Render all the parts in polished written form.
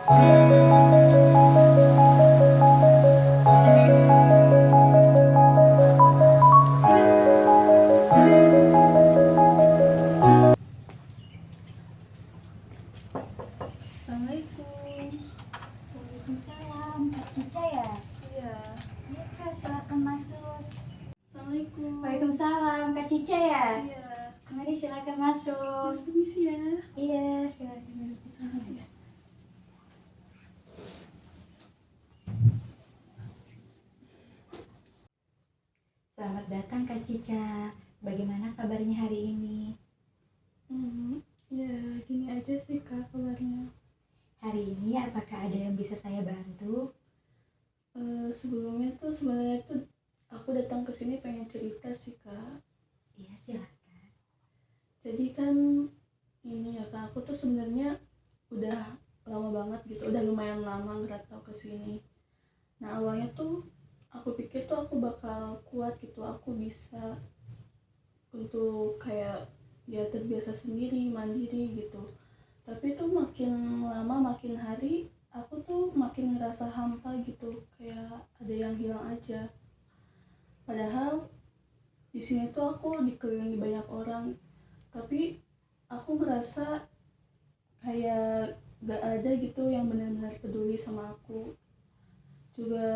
Assalamualaikum. Waalaikumsalam, Kak Cica ya? Iya. Iya Kak, silakan masuk. Assalamualaikum. Waalaikumsalam, Kak Cica ya? Iya. Mari silakan masuk. Permisi ya. Iya, silakan duduk di sana. Selamat datang Kak Cica. Bagaimana kabarnya hari ini? Ya gini aja sih Kak kabarnya. Hari ini apakah ada yang bisa saya bantu? Sebelumnya tuh sebenarnya tuh aku datang ke sini pengen cerita sih Kak. Iya, silakan. Jadi kan ini ya Kak, aku tuh sebenarnya udah lama banget gitu, udah lumayan lama ngerantau ke sini. Nah awalnya tuh aku pikir tuh aku bakal kuat gitu, aku bisa untuk kayak ya terbiasa sendiri, mandiri gitu. Tapi tuh makin lama makin hari aku tuh makin ngerasa hampa gitu, kayak ada yang hilang aja. Padahal di sini tuh aku dikelilingi banyak orang, tapi aku ngerasa kayak gak ada gitu yang benar-benar peduli sama aku. Juga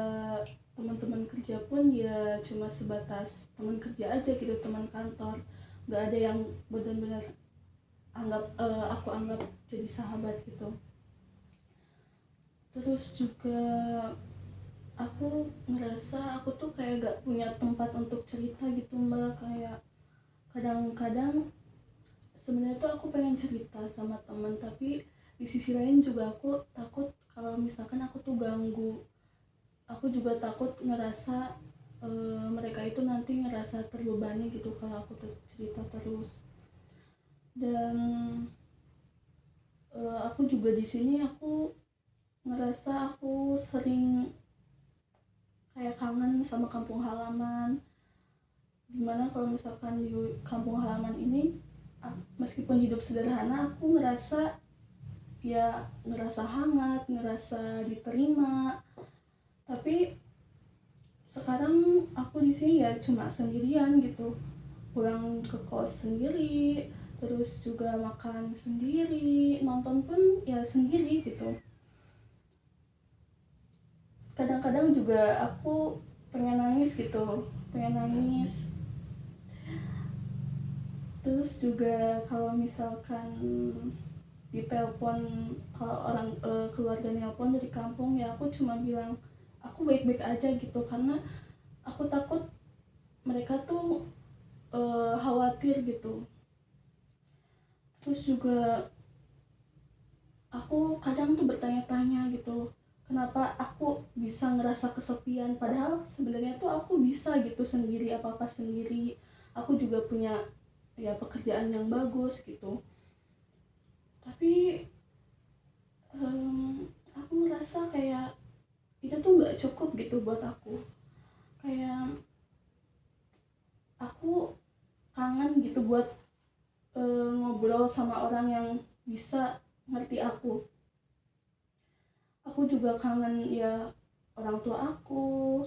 teman-teman kerja pun ya cuma sebatas teman kerja aja gitu, teman kantor. Gak ada yang benar-benar aku anggap jadi sahabat gitu. Terus juga aku ngerasa aku tuh kayak gak punya tempat untuk cerita gitu Mbak. Kayak kadang-kadang sebenarnya tuh aku pengen cerita sama teman, tapi di sisi lain juga aku takut kalau misalkan aku tuh ganggu. Aku juga takut ngerasa mereka itu nanti ngerasa terbebani gitu kalau aku cerita terus. Dan aku juga di sini aku ngerasa aku sering kayak kangen sama kampung halaman. Dimana kalau misalkan di kampung halaman ini meskipun hidup sederhana, aku ngerasa hangat, ngerasa diterima. Tapi sekarang aku di sini ya cuma sendirian gitu, pulang ke kos sendiri, terus juga makan sendiri, nonton pun ya sendiri gitu. Kadang-kadang juga aku pengen nangis gitu, pengen nangis. Terus juga kalau misalkan ditelepon, kalau orang keluarga nelpon dari kampung, ya aku cuma bilang aku baik-baik aja gitu, karena aku takut mereka tuh khawatir gitu. Terus juga aku kadang tuh bertanya-tanya gitu, kenapa aku bisa ngerasa kesepian, padahal sebenarnya tuh aku bisa gitu sendiri, apa-apa sendiri. Aku juga punya ya pekerjaan yang bagus gitu. Tapi aku ngerasa kayak itu tuh nggak cukup gitu buat aku. Kayak aku kangen gitu buat ngobrol sama orang yang bisa ngerti aku. Aku juga kangen ya orang tua aku,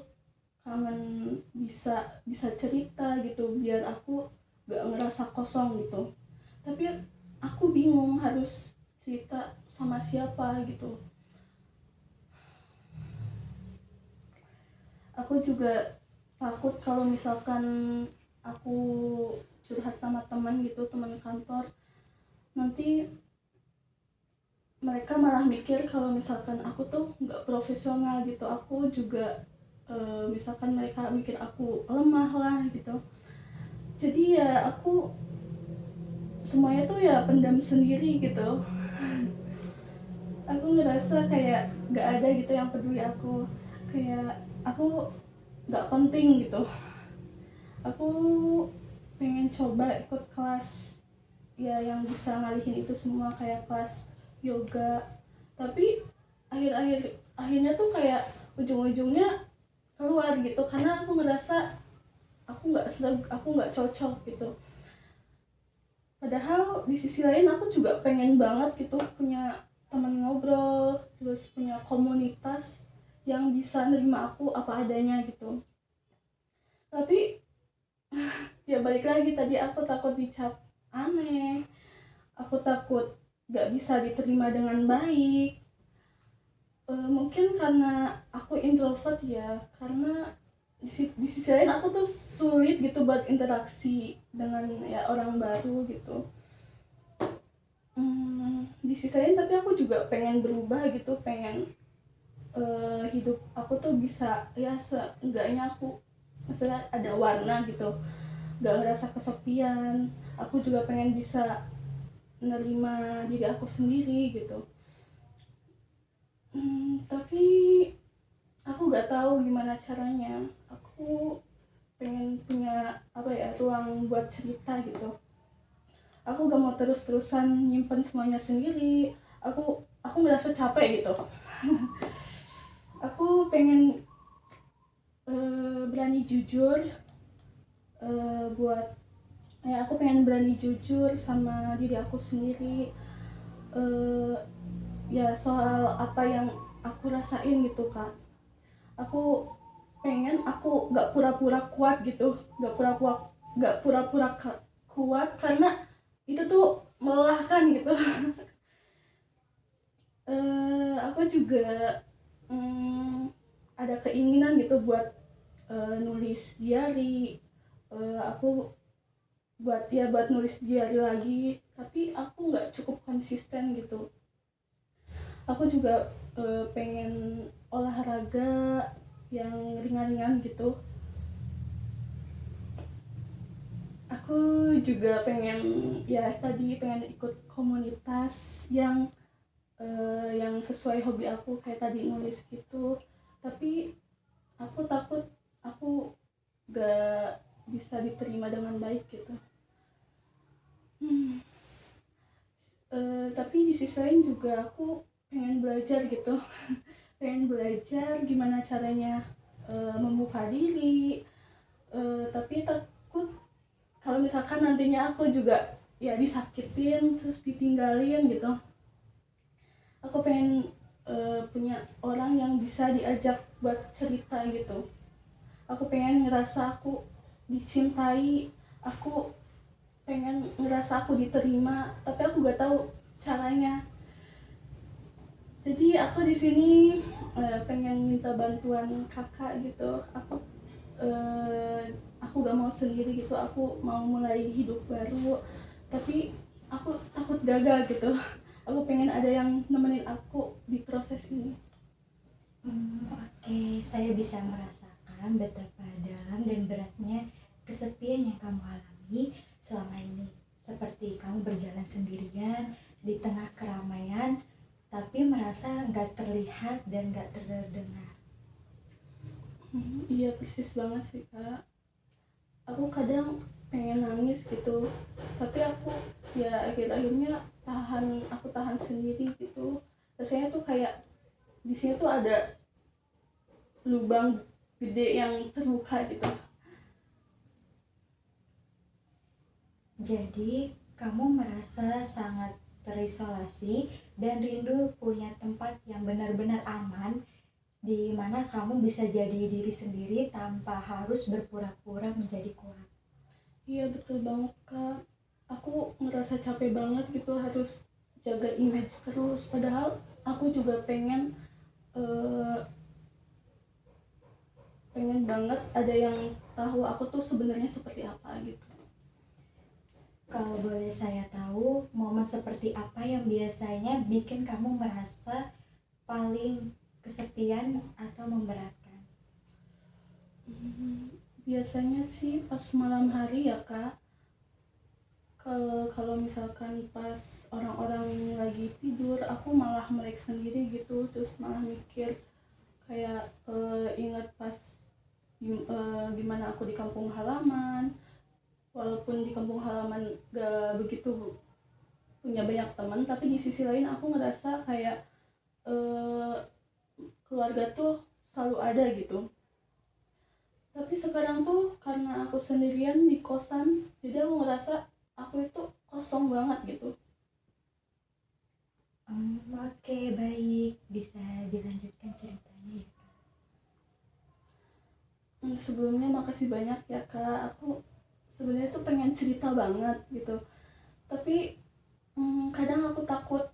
kangen bisa bisa cerita gitu biar aku gak ngerasa kosong gitu. Tapi aku bingung harus cerita sama siapa gitu. Aku juga takut kalau misalkan aku curhat sama teman gitu, teman kantor, nanti mereka malah mikir kalau misalkan aku tuh nggak profesional gitu. Aku juga misalkan mereka mikir aku lemah lah gitu. Jadi ya aku semuanya tuh ya pendam sendiri gitu. Aku ngerasa kayak nggak ada gitu yang peduli aku, kayak aku nggak penting gitu. Aku pengen coba ikut kelas ya yang bisa ngalihin itu semua, kayak kelas yoga. Tapi akhirnya tuh kayak ujung-ujungnya keluar gitu, karena aku ngerasa aku nggak cocok gitu. Padahal di sisi lain aku juga pengen banget gitu punya teman ngobrol, terus punya komunitas yang bisa nerima aku apa adanya gitu. Tapi ya balik lagi tadi, aku takut dicap aneh, aku takut gak bisa diterima dengan baik. Mungkin karena aku introvert ya, karena di sisi lain aku tuh sulit gitu buat interaksi dengan ya orang baru gitu. Di sisi lain tapi aku juga pengen berubah gitu, pengen hidup aku tuh bisa ya seenggaknya aku maksudnya ada warna gitu, gak ngerasa kesepian. Aku juga pengen bisa menerima diri aku sendiri gitu. Tapi aku gak tahu gimana caranya. Aku pengen punya apa ya, ruang buat cerita gitu. Aku gak mau terus-terusan nyimpen semuanya sendiri. Aku ngerasa capek gitu. Aku pengen berani jujur, buat ya aku pengen berani jujur sama diri aku sendiri, eh, ya soal apa yang aku rasain gitu Kak. Aku pengen aku gak pura-pura kuat gitu, gak pura-pura kuat, karena itu tuh melelahkan gitu. Aku juga ada keinginan gitu buat nulis diary. Aku buat nulis diary lagi, tapi aku nggak cukup konsisten gitu. Aku juga pengen olahraga yang ringan-ringan gitu. Aku juga pengen ya tadi pengen ikut komunitas yang sesuai hobi aku, kayak tadi nulis gitu. Tapi aku takut aku gak bisa diterima dengan baik gitu. hmm. Tapi di sisi lain juga aku pengen belajar gitu. Pengen belajar gimana caranya membuka diri. Tapi takut kalau misalkan nantinya aku juga ya disakitin terus ditinggalin gitu. Aku pengen punya orang yang bisa diajak buat cerita gitu. Aku pengen ngerasa aku dicintai, aku pengen ngerasa aku diterima, tapi aku gak tahu caranya. Jadi aku di sini pengen minta bantuan kakak gitu. Eh, aku gak mau sendiri gitu. Aku mau mulai hidup baru, tapi aku takut gagal gitu. Aku pengen ada yang nemenin aku di proses ini. Oke, saya bisa merasakan betapa dalam dan beratnya kesepian yang kamu alami selama ini. Seperti kamu berjalan sendirian di tengah keramaian, tapi merasa nggak terlihat dan nggak terdengar. Iya persis banget sih Kak. Aku kadang pengen nangis gitu, tapi aku ya akhir-akhirnya aku tahan sendiri gitu. Rasanya tuh kayak di sini tuh ada lubang gede yang terbuka gitu. Jadi, kamu merasa sangat terisolasi dan rindu punya tempat yang benar-benar aman di mana kamu bisa jadi diri sendiri tanpa harus berpura-pura menjadi kuat. Iya betul banget Kak. Aku ngerasa capek banget gitu harus jaga image terus. Padahal aku juga eh, pengen banget ada yang tahu aku tuh sebenarnya seperti apa gitu. Kalau boleh saya tahu, momen seperti apa yang biasanya bikin kamu merasa paling kesepian atau memberatkan? Biasanya sih pas malam hari ya Kak. Kalau misalkan pas orang-orang lagi tidur, aku malah melek sendiri gitu, terus malah mikir kayak ingat pas gimana aku di kampung halaman. Walaupun di kampung halaman gak begitu punya banyak teman, tapi di sisi lain aku ngerasa kayak eh, keluarga tuh selalu ada gitu. Tapi sekarang tuh karena aku sendirian di kosan, jadi aku ngerasa aku itu kosong banget gitu. Oke, Oke, baik. Bisa dilanjutkan ceritanya ya, Kak? Sebelumnya makasih banyak ya Kak. Aku sebenarnya tuh pengen cerita banget gitu. Tapi kadang aku takut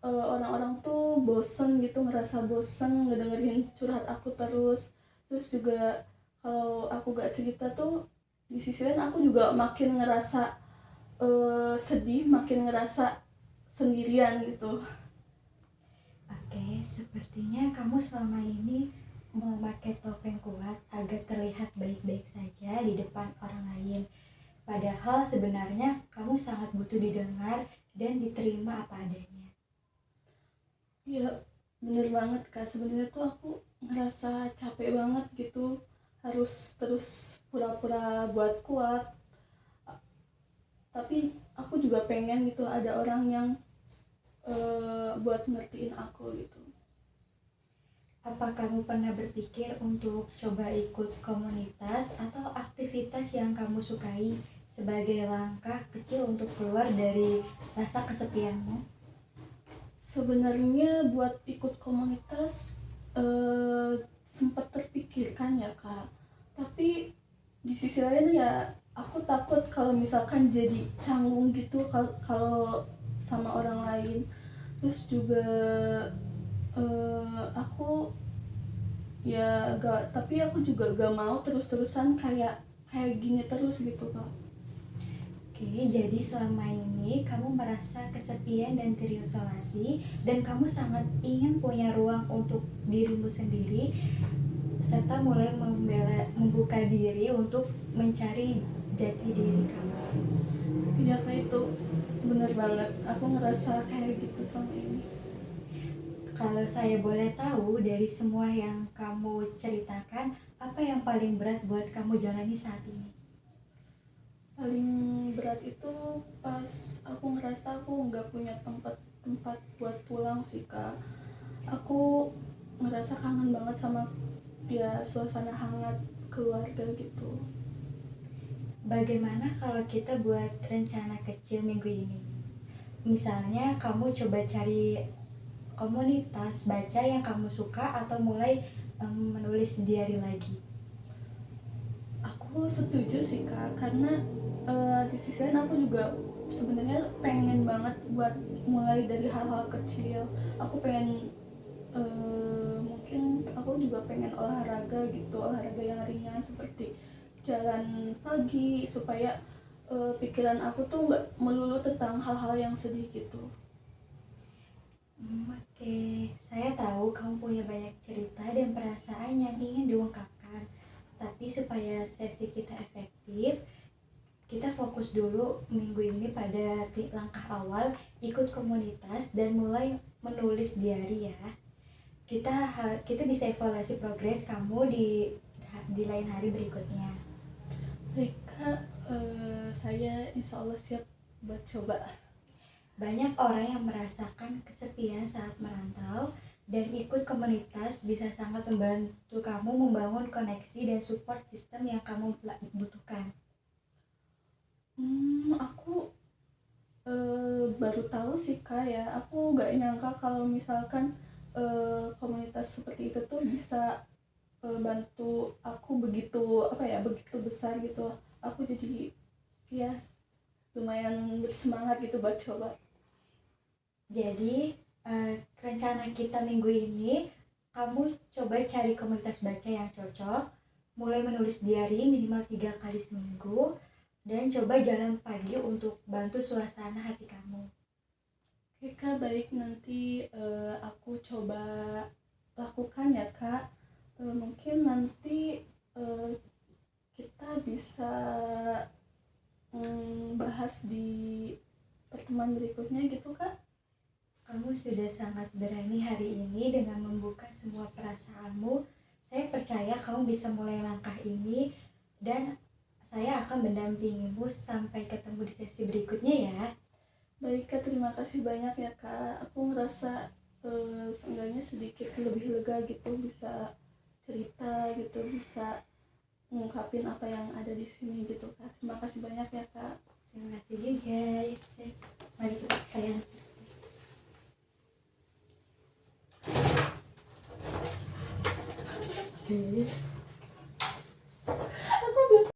orang-orang tuh bosen gitu, ngerasa bosen ngedengerin curhat aku terus. Terus juga kalau aku gak cerita tuh di sisi lain aku juga makin ngerasa sedih, makin ngerasa sendirian gitu. Oke, sepertinya kamu selama ini memakai topeng kuat agar terlihat baik-baik saja di depan orang lain. Padahal sebenarnya kamu sangat butuh didengar dan diterima apa adanya. Iya, bener banget Kak. Sebenarnya tuh aku ngerasa capek banget gitu. Harus terus pura-pura buat kuat. Tapi aku juga pengen gitu ada orang yang buat ngertiin aku gitu. Apa kamu pernah berpikir untuk coba ikut komunitas atau aktivitas yang kamu sukai sebagai langkah kecil untuk keluar dari rasa kesepianmu? Sebenarnya buat ikut komunitas sempat terpikirkan ya Kak. Tapi di sisi lain ya aku takut kalau misalkan jadi canggung gitu kalau sama orang lain. Terus juga aku ya gak, tapi aku juga gak mau terus-terusan kayak kayak gini terus gitu Kak. Oke, jadi selama ini kamu merasa kesepian dan terisolasi dan kamu sangat ingin punya ruang untuk dirimu sendiri serta mulai membuka diri untuk mencari jati diri kamu. Iya Kak, itu bener banget, aku ngerasa kayak gitu sama ini. Kalau saya boleh tahu dari semua yang kamu ceritakan, apa yang paling berat buat kamu jalani saat ini? Paling berat itu pas aku ngerasa aku nggak punya tempat buat pulang sih Kak. Aku ngerasa kangen banget sama ya suasana hangat keluarga gitu. Bagaimana kalau kita buat rencana kecil minggu ini? Misalnya kamu coba cari komunitas baca yang kamu suka atau mulai menulis diary lagi. Aku setuju sih Kak, karena di sisi lain aku juga sebenarnya pengen banget buat mulai dari hal-hal kecil. Aku pengen mungkin aku juga pengen olahraga gitu, olahraga yang ringan seperti jalan pagi supaya pikiran aku tuh nggak melulu tentang hal-hal yang sedih gitu. Oke, saya tahu kamu punya banyak cerita dan perasaan yang ingin diungkapkan. Tapi supaya sesi kita efektif, kita fokus dulu minggu ini pada langkah awal, ikut komunitas dan mulai menulis diary ya. Kita bisa evaluasi progres kamu di lain hari berikutnya. Baik Kak, saya insya Allah siap buat coba. Banyak orang yang merasakan kesepian saat merantau dan ikut komunitas bisa sangat membantu kamu membangun koneksi dan support sistem yang kamu butuhkan. Aku baru tahu sih Kak ya, aku nggak nyangka kalau misalkan komunitas seperti itu tuh bisa bantu aku begitu apa ya, begitu besar gitu. Aku jadi ya lumayan bersemangat gitu buat coba. Jadi rencana kita minggu ini, kamu coba cari komunitas baca yang cocok, mulai menulis diary minimal 3 kali seminggu, dan coba jalan pagi untuk bantu suasana hati kamu. Oke Kak, baik, nanti aku coba lakukan ya Kak. Mungkin nanti eh, kita bisa bahas di pertemuan berikutnya gitu Kak. Kamu sudah sangat berani hari ini dengan membuka semua perasaanmu. Saya percaya kamu bisa mulai langkah ini dan saya akan mendampingimu sampai ketemu di sesi berikutnya ya. Baik Kak, terima kasih banyak ya Kak. Aku ngerasa seenggaknya sedikit lebih lega gitu, bisa cerita gitu, bisa ngungkapin apa yang ada di sini gitu Kak. Terima kasih banyak ya Kak. Terima kasih juga. Mari kita saya Jus.